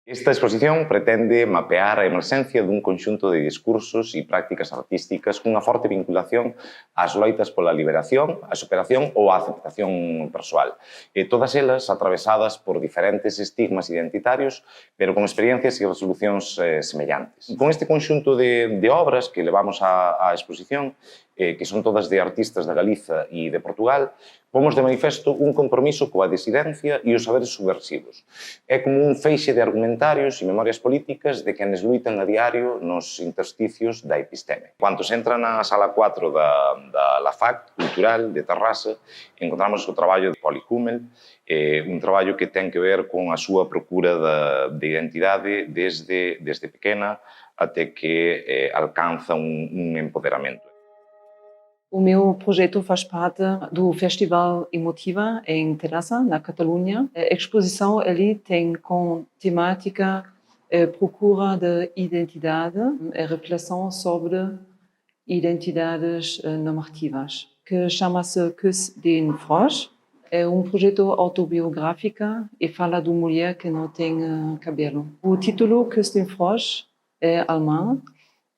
Esta exposición pretende mapear a emerxencia dun conxunto de discursos e prácticas artísticas cunha forte vinculación ás loitas pola liberación, a superación ou a aceptación persoal. Todas elas atravesadas por diferentes estigmas identitarios, pero con experiencias e resolucións semellantes. Con este conxunto de obras que levamos á exposición, que son todas de artistas da Galiza e de Portugal, pomos de manifesto un compromiso coa disidencia e os saberes subversivos. É como un feixe de argumentarios e memorias políticas de quenes luitan a diario nos intersticios da episteme. Cando se entra na sala 4 da LAFAC Cultural de Tarrasa, encontramos o traballo de Poli Hummel, un traballo que ten que ver con a súa procura de identidade desde pequena até que alcanza un empoderamento. O meu projeto faz parte do Festival Emotiva em Terrassa, na Catalunha. A exposição ali tem como temática a procura de identidade, a reflexão sobre identidades normativas, que chama-se Kuss den Frosch. É um projeto autobiográfico e fala de uma mulher que não tem cabelo. O título Kuss den Frosch é alemão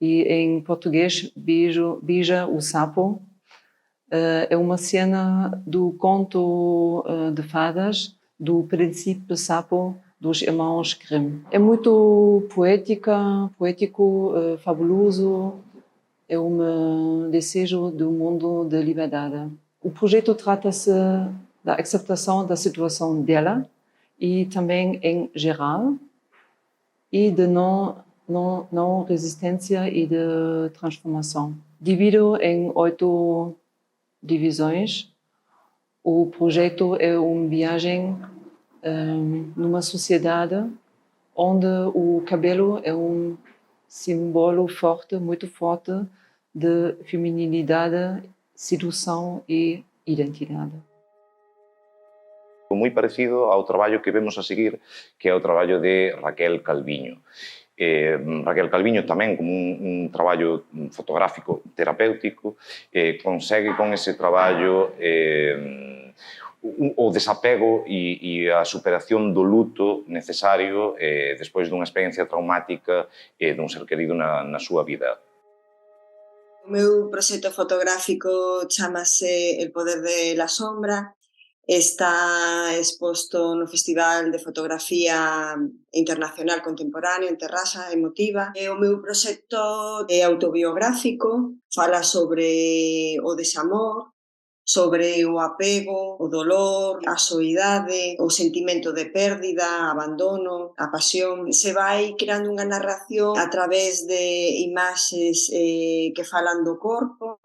e em português Beija o Sapo. É uma cena do conto de fadas do Príncipe Sapo dos irmãos Grimm. É muito poético, fabuloso. É um desejo do mundo de liberdade. O projeto trata-se da aceitação da situação dela e também em geral e de não resistência e de transformação. Dividido em 8 divisões, o projeto é uma viagem numa sociedade onde o cabelo é um símbolo forte, muito forte, de feminilidade, sedução e identidade. Moi parecido ao traballo que vemos a seguir, que é o traballo de Raquel Calviño. Raquel Calviño tamén como un traballo fotográfico terapéutico consegue con ese traballo o desapego e a superación do luto necesario despois dunha experiencia traumática dun ser querido na súa vida. O meu proxecto fotográfico chamase El poder de la sombra. Está exposto no Festival de Fotografía Internacional Contemporáneo en Terrassa, Emotiva. O meu proxecto é autobiográfico, fala sobre o desamor, sobre o apego, o dolor, a soidade, o sentimento de pérdida, abandono, a pasión. Se vai creando unha narración a través de imaxes que falan do corpo,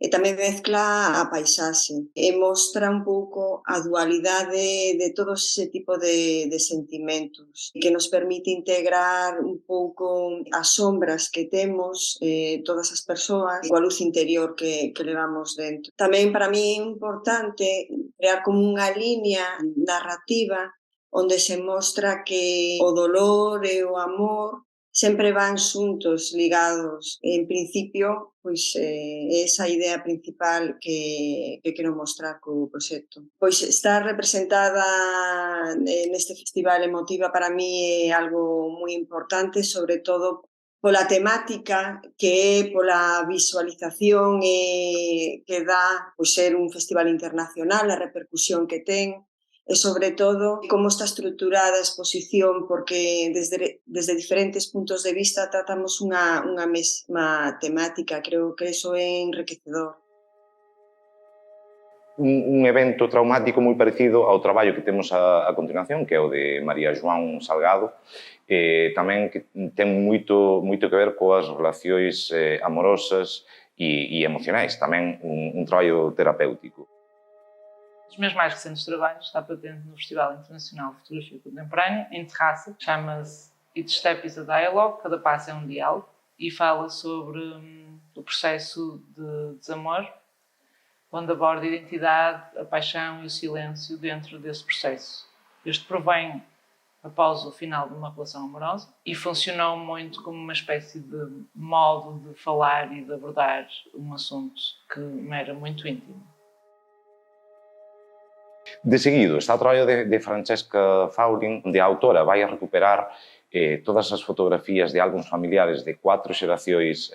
e tamén mezcla a paisaxe e mostra un pouco a dualidade de todo ese tipo de sentimentos que nos permite integrar un pouco as sombras que temos todas as persoas coa luz interior que levamos dentro. Tamén para mí é importante crear como unha liña narrativa onde se mostra que o dolor e o amor sempre van xuntos, ligados. En principio, pois esa idea principal que quero mostrar co proxecto. Pois estar representada neste festival Emotiva para mí é algo moi importante, sobre todo pola temática que é pola visualización que dá pois ser un festival internacional, a repercusión que ten, e, sobre todo, como está estruturada a exposición, porque desde diferentes puntos de vista tratamos unha mesma temática. Creo que iso é enriquecedor. Un evento traumático moi parecido ao traballo que temos a continuación, que é o de María João Salgado, tamén que ten moito que ver coas relacións amorosas e emocionais, tamén un traballo terapéutico. Os meus mais recentes trabalhos está patente no Festival Internacional de Fotografia Contemporânea, em Terrassa, chama-se Each Step is a Dialogue, cada passo é um diálogo, e fala sobre o processo de desamor, onde aborda a identidade, a paixão e o silêncio dentro desse processo. Este provém após o final de uma relação amorosa e funcionou muito como uma espécie de modo de falar e de abordar um assunto que me era muito íntimo. De seguido, está o traballo de Francesca Faulin, onde a autora vai a recuperar todas as fotografías de álbuns familiares de 4 xeracións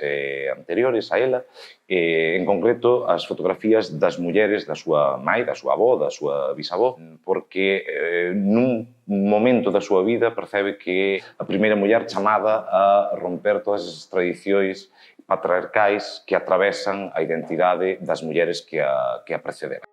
anteriores a ela, en concreto as fotografías das mulleres da súa mãe, da súa avó, da súa bisavó, porque nun momento da súa vida percebe que a primeira muller chamada a romper todas as tradicións patriarcais que atravesan a identidade das mulleres que a precederam.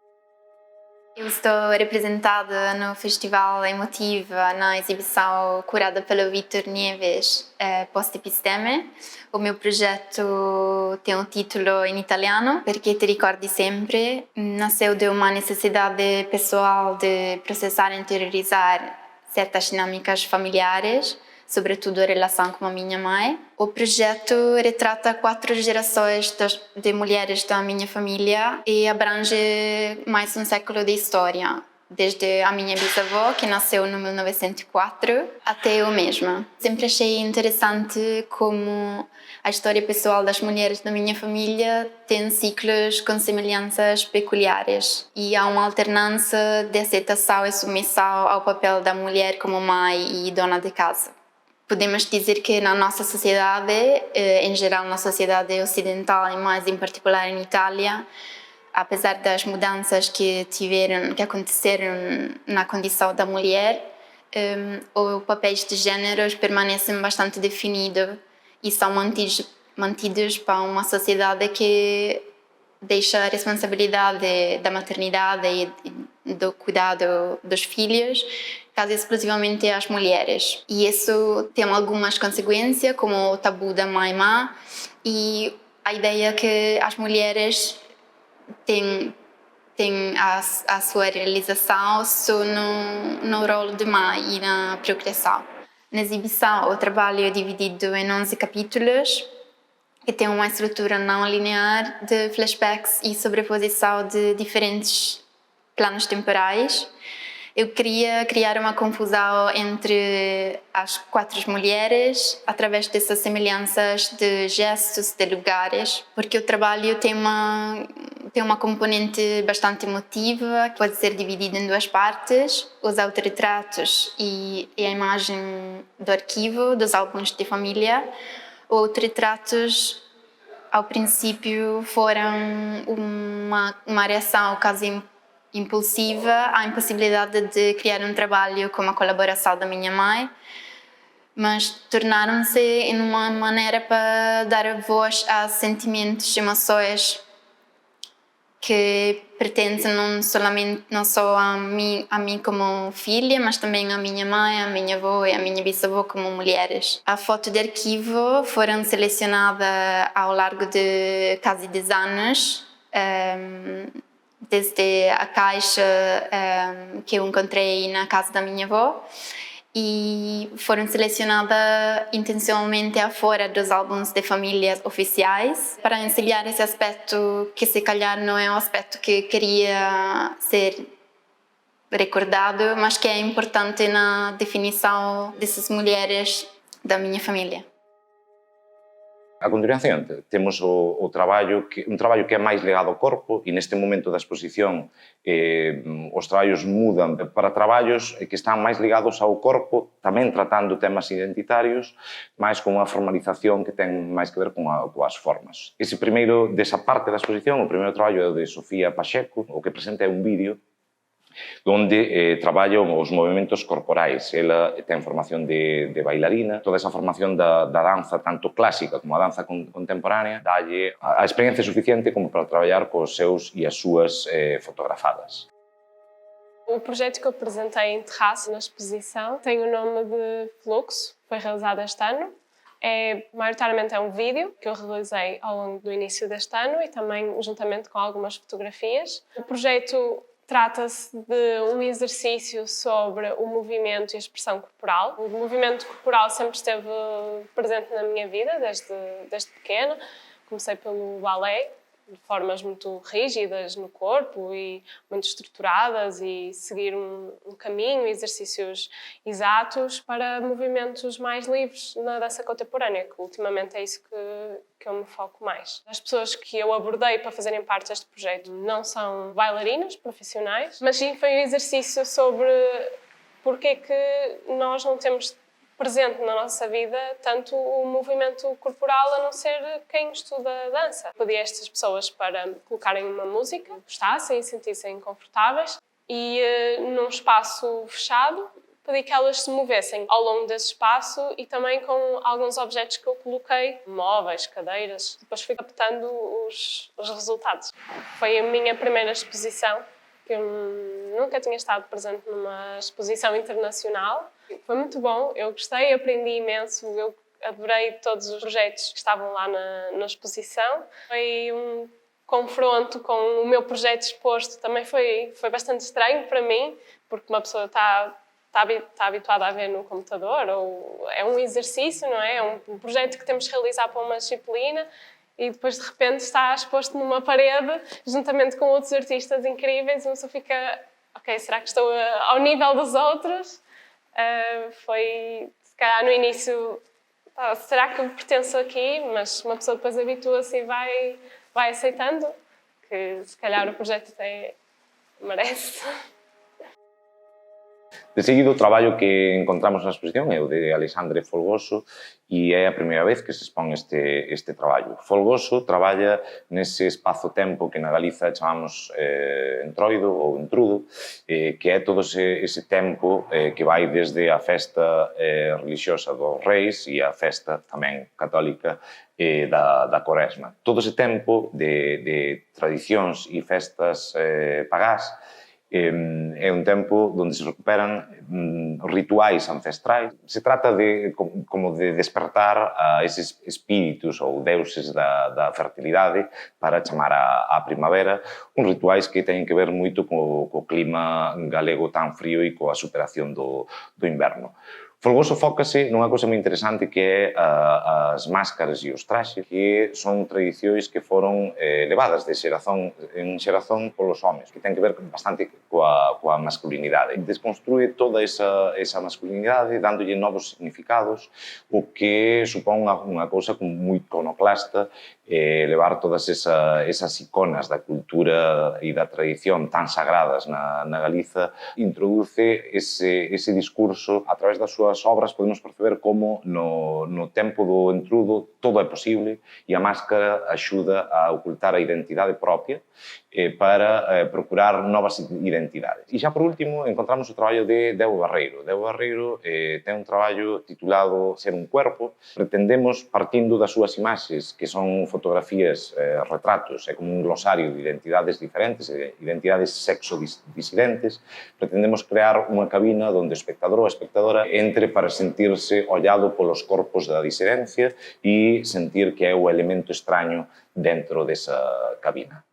Eu estou representada no Festival Emotiva, na exibição curada pelo Vítor Nieves, Post-Episteme. O meu projeto tem um título em italiano, Perché ti ricordi sempre. Nasceu de uma necessidade pessoal de processar e interiorizar certas dinâmicas familiares, sobretudo a relação com a minha mãe. O projeto retrata 4 gerações de mulheres da minha família e abrange mais um século de história, desde a minha bisavó, que nasceu no 1904, até eu mesma. Sempre achei interessante como a história pessoal das mulheres da minha família tem ciclos com semelhanças peculiares e há uma alternância de aceitação e submissão ao papel da mulher como mãe e dona de casa. Podemos dizer que na nossa sociedade, em geral na sociedade ocidental e mais em particular em Itália, apesar das mudanças que aconteceram na condição da mulher, os papéis de gêneros permanecem bastante definidos e são mantidos para uma sociedade que deixa a responsabilidade da maternidade e do cuidado dos filhos quase exclusivamente às mulheres. E isso tem algumas consequências, como o tabu da mãe má e a ideia que as mulheres têm a sua realização só no rol de mãe e na procriação. Na exibição, o trabalho é dividido em 11 capítulos, que tem uma estrutura não linear de flashbacks e sobreposição de diferentes planos temporais. Eu queria criar uma confusão entre as 4 mulheres através dessas semelhanças de gestos, de lugares, porque o trabalho tem uma componente bastante emotiva, que pode ser dividida em 2 partes, os autorretratos e a imagem do arquivo dos álbuns de família. Os autorretratos, ao princípio, foram uma reação quase impulsiva à impossibilidade de criar um trabalho com a colaboração da minha mãe, mas tornaram-se em uma maneira para dar voz a sentimentos, emoções que pertencem não só a mim como filha, mas também à minha mãe, à minha avó e à minha bisavó como mulheres. A foto de arquivo foram selecionadas ao longo de quase 10 anos, desde a caixa que eu encontrei na casa da minha avó, e foram selecionadas intencionalmente fora dos álbuns de famílias oficiais para ensaiar esse aspecto que se calhar não é um aspecto que queria ser recordado, mas que é importante na definição dessas mulheres da minha família. A continuación, temos un traballo que é máis ligado ao corpo e neste momento da exposición os traballos mudan para traballos que están máis ligados ao corpo, tamén tratando temas identitarios, máis con unha formalización que ten máis que ver coas formas. Ese primeiro, desa parte da exposición, o primeiro traballo é o de Sofía Pacheco, o que presenta é un vídeo onde traballa os movimentos corporais. Ela ten formación de bailarina, toda esa formación da danza, tanto clásica como a danza contemporánea, dalle a experiencia suficiente como para traballar cos seus e as súas fotografadas. O projeto que eu apresentei em Terraço na exposição tem o nome de Fluxo, foi realizado este ano. Maioritariamente é um vídeo que eu realizei ao longo do início deste ano e também juntamente com algumas fotografias. O projeto trata-se de um exercício sobre o movimento e a expressão corporal. O movimento corporal sempre esteve presente na minha vida, desde pequena. Comecei pelo balé, de formas muito rígidas no corpo e muito estruturadas, e seguir um caminho, exercícios exatos para movimentos mais livres na dança contemporânea, que ultimamente é isso que eu me foco mais. As pessoas que eu abordei para fazerem parte deste projeto não são bailarinas profissionais, mas sim foi um exercício sobre porque é que nós não temos presente na nossa vida, tanto o movimento corporal, a não ser quem estuda dança. Pedi a estas pessoas para colocarem uma música, gostassem e sentissem confortáveis, e num espaço fechado, pedi que elas se movessem ao longo desse espaço e também com alguns objetos que eu coloquei, móveis, cadeiras. Depois fui captando os resultados. Foi a minha primeira exposição, que eu nunca tinha estado presente numa exposição internacional. Foi muito bom, eu gostei, aprendi imenso, eu adorei todos os projetos que estavam lá na exposição. Foi um confronto com o meu projeto exposto, também foi bastante estranho para mim, porque uma pessoa está habituada a ver no computador, ou é um exercício, não é? É um projeto que temos que realizar para uma disciplina e depois de repente está exposto numa parede juntamente com outros artistas incríveis e uma pessoa fica, ok, será que estou ao nível dos outros? Foi, se calhar no início, será que eu pertenço aqui? Mas uma pessoa depois habitua-se e vai aceitando que se calhar o projeto até merece. De seguido, o traballo que encontramos na exposición é o de Alexandre Folgoso e é a primeira vez que se expón este traballo. Folgoso traballa nese espazo-tempo que na Galiza chamamos entroido ou entrudo, que é todo ese tempo que vai desde a festa religiosa dos reis e a festa tamén católica da Coresma. Todo ese tempo de tradicións e festas pagás é un tempo onde se recuperan rituais ancestrais. Se trata como de despertar a eses espíritus ou deuses da fertilidade para chamar a primavera, uns rituais que teñen que ver moito co clima galego tan frío e coa superación do inverno. Folgoso fócase nunha cousa moi interesante que é as máscaras e os traxes, que son tradicións que foron levadas de xeración en xeración polos homes, que ten que ver bastante coa masculinidade. Desconstrúe toda esa masculinidade dándolle novos significados, o que supón unha cousa moi iconoclasta, levar todas esas iconas da cultura e da tradición tan sagradas na Galiza, introduce ese discurso a través das súas obras. Podemos perceber como no tempo do entrudo todo é posible e a máscara axuda a ocultar a identidade propia para procurar novas identidades. E xa por último encontramos o traballo de Debo Barreiro. Debo Barreiro ten un traballo titulado Ser un cuerpo. Pretendemos, partindo das súas imaxes, que son fotografías, retratos, é como un glosario de identidades diferentes, identidades sexo-disidentes, pretendemos crear unha cabina onde o espectador ou a espectadora entre para sentirse ollado polos corpos da disidencia e sentir que é o elemento extraño dentro desa cabina.